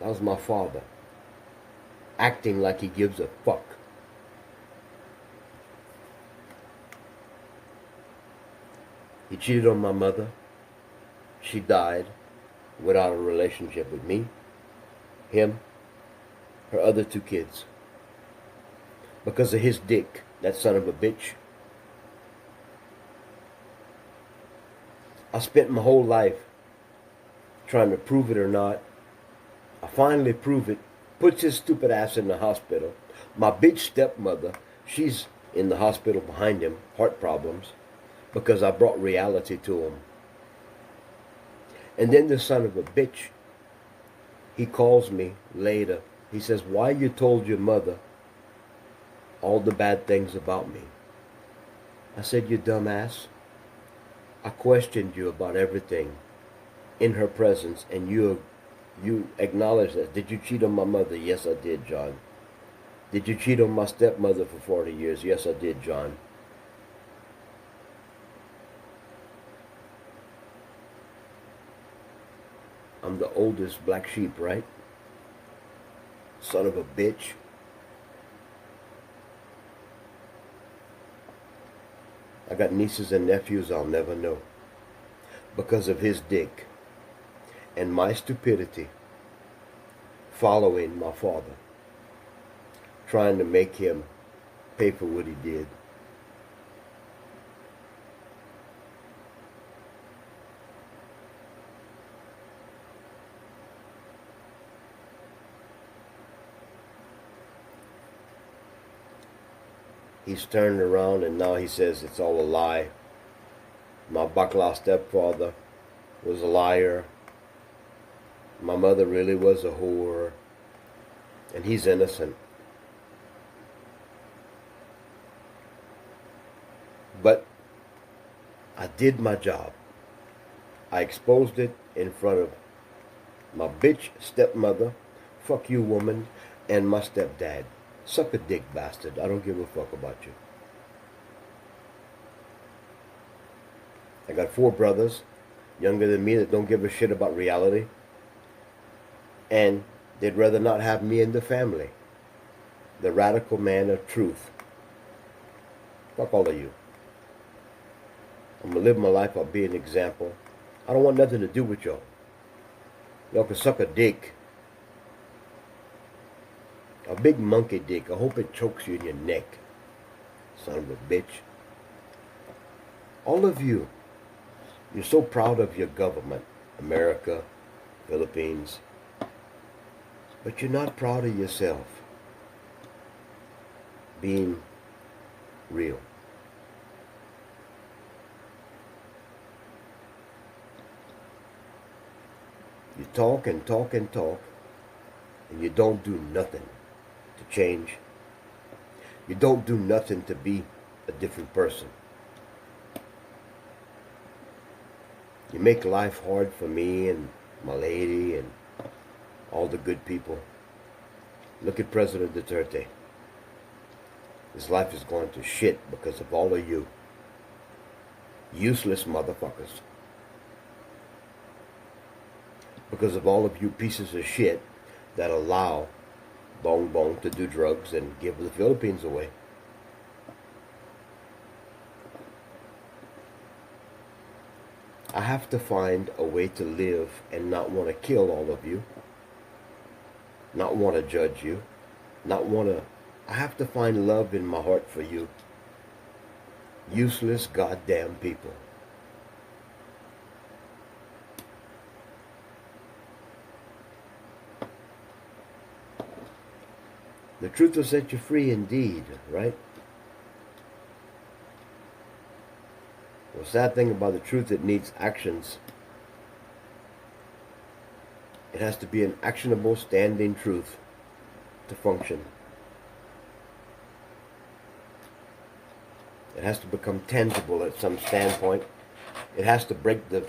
That was my father, acting like he gives a fuck. He cheated on my mother. She died without a relationship with me, him, her other 2 kids. Because of his dick, that son of a bitch. I spent my whole life trying to prove it or not. I finally prove it. Puts his stupid ass in the hospital. My bitch stepmother, she's in the hospital behind him, heart problems, because I brought reality to him. And then the son of a bitch, he calls me later. He says, why you told your mother all the bad things about me? I said, you dumbass. I questioned you about everything in her presence, and you acknowledged that. Did you cheat on my mother? Yes, I did, John. Did you cheat on my stepmother for 40 years? Yes, I did, John. I'm the oldest black sheep, right? Son of a bitch. I got nieces and nephews I'll never know because of his dick and my stupidity following my father, trying to make him pay for what he did. He's turned around and now he says it's all a lie. My Bakla stepfather was a liar. My mother really was a whore. And he's innocent. But I did my job. I exposed it in front of my bitch stepmother, fuck you woman, and my stepdad. Suck a dick, bastard. I don't give a fuck about you. I got 4 brothers younger than me that don't give a shit about reality. And they'd rather not have me in the family. The radical man of truth. Fuck all of you. I'm going to live my life. I'll be an example. I don't want nothing to do with y'all. Y'all can suck a dick. A big monkey dick. I hope it chokes you in your neck. Son of a bitch. All of you. You're so proud of your government. America, Philippines. But you're not proud of yourself. Being real. talk and talk and talk, and you don't do nothing to change. You don't do nothing to be a different person. You make life hard for me and my lady and all the good people. Look at President Duterte. His life is going to shit because of all of you. Useless motherfuckers. Because of all of you pieces of shit that allow Bong Bong to do drugs and give the Philippines away. I have to find a way to live and not want to kill all of you. Not want to judge you. Not want to... I have to find love in my heart for you. Useless goddamn people. The truth will set you free indeed, right? The sad thing about the truth, it needs actions. It has to be an actionable, standing truth to function. It has to become tangible at some standpoint. It has to break the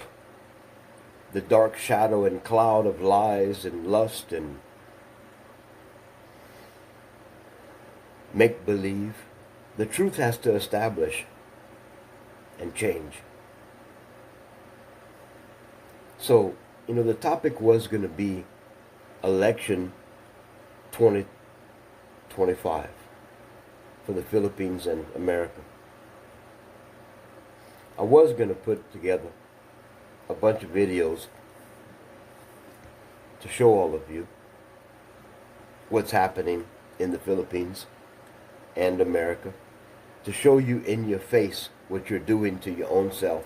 dark shadow and cloud of lies and lust and make-believe. The truth has to establish and change. So, the topic was going to be election 2025 for the Philippines and America. I was going to put together a bunch of videos to show all of you what's happening in the Philippines and America, to show you in your face what you're doing to your own self.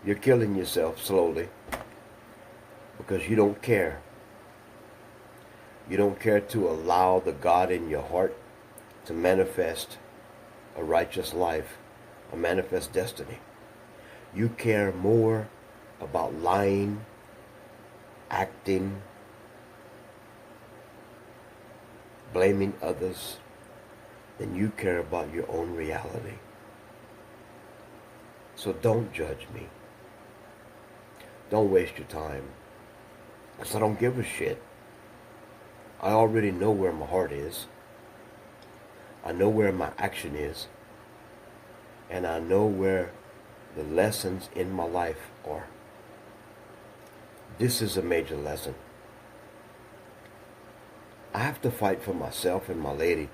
You're killing yourself slowly because you don't care. You don't care to allow the God in your heart to manifest a righteous life, a manifest destiny. You care more about lying, acting, blaming others, than you care about your own reality. So don't judge me. Don't waste your time. Because I don't give a shit. I already know where my heart is. I know where my action is. And I know where the lessons in my life are. This is a major lesson. I have to fight for myself and my lady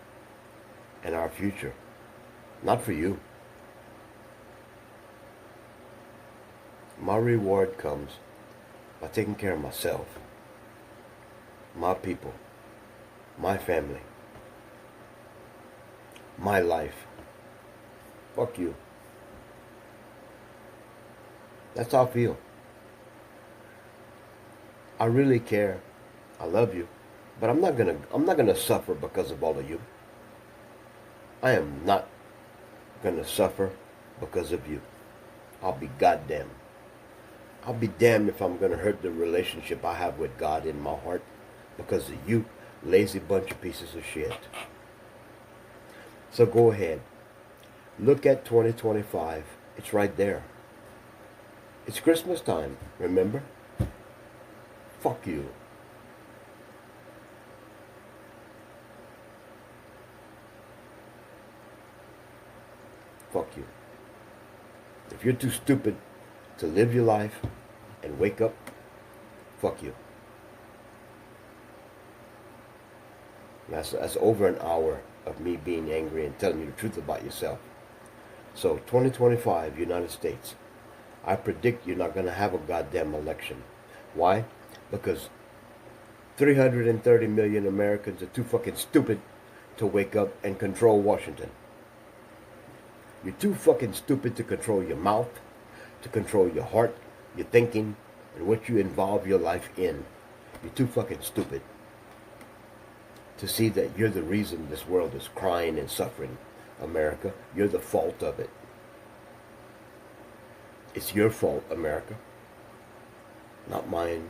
and our future. Not for you. My reward comes by taking care of myself, my people, my family, my life. Fuck you. That's how I feel. I really care. I love you. But I'm not gonna suffer because of all of you. I am not gonna suffer because of you. I'll be goddamn. I'll be damned if I'm gonna hurt the relationship I have with God in my heart because of you lazy bunch of pieces of shit. So go ahead. Look at 2025. It's right there. It's Christmas time, remember? Fuck you. Fuck you. If you're too stupid to live your life and wake up, fuck you. That's over an hour of me being angry and telling you the truth about yourself. So 2025, United States, I predict you're not going to have a goddamn election. Why? Because 330 million Americans are too fucking stupid to wake up and control Washington. You're too fucking stupid to control your mouth, to control your heart, your thinking, and what you involve your life in. You're too fucking stupid to see that you're the reason this world is crying and suffering. America, you're the fault of it. It's your fault, America. Not mine,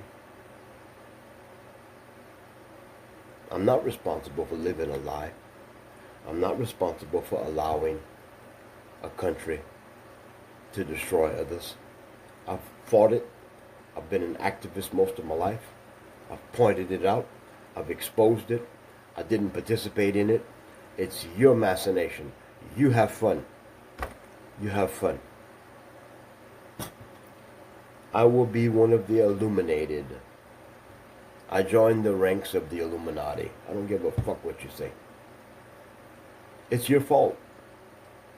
I'm not responsible for living a lie. I'm not responsible for allowing a country to destroy others. I've fought it. I've been an activist most of my life. I've pointed it out. I've exposed it. I didn't participate in it. It's your machination. You have fun. You have fun. I will be one of the illuminated. I joined the ranks of the Illuminati. I don't give a fuck what you say. It's your fault.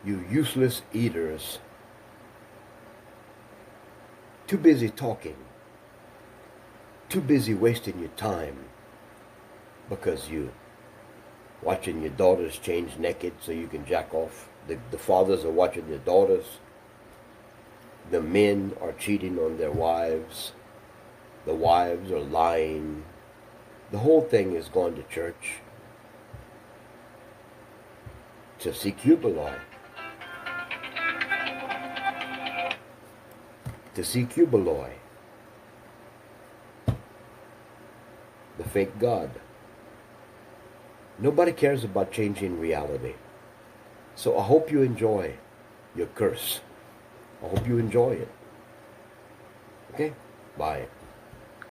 You useless eaters. Too busy talking. Too busy wasting your time. Because you watching your daughters change naked so you can jack off. The fathers are watching their daughters. The men are cheating on their wives. The wives are lying. The whole thing is going to church to see Cubaloi. To see Cubaloi. The fake God. Nobody cares about changing reality. So I hope you enjoy your curse. I hope you enjoy it. Okay? Bye.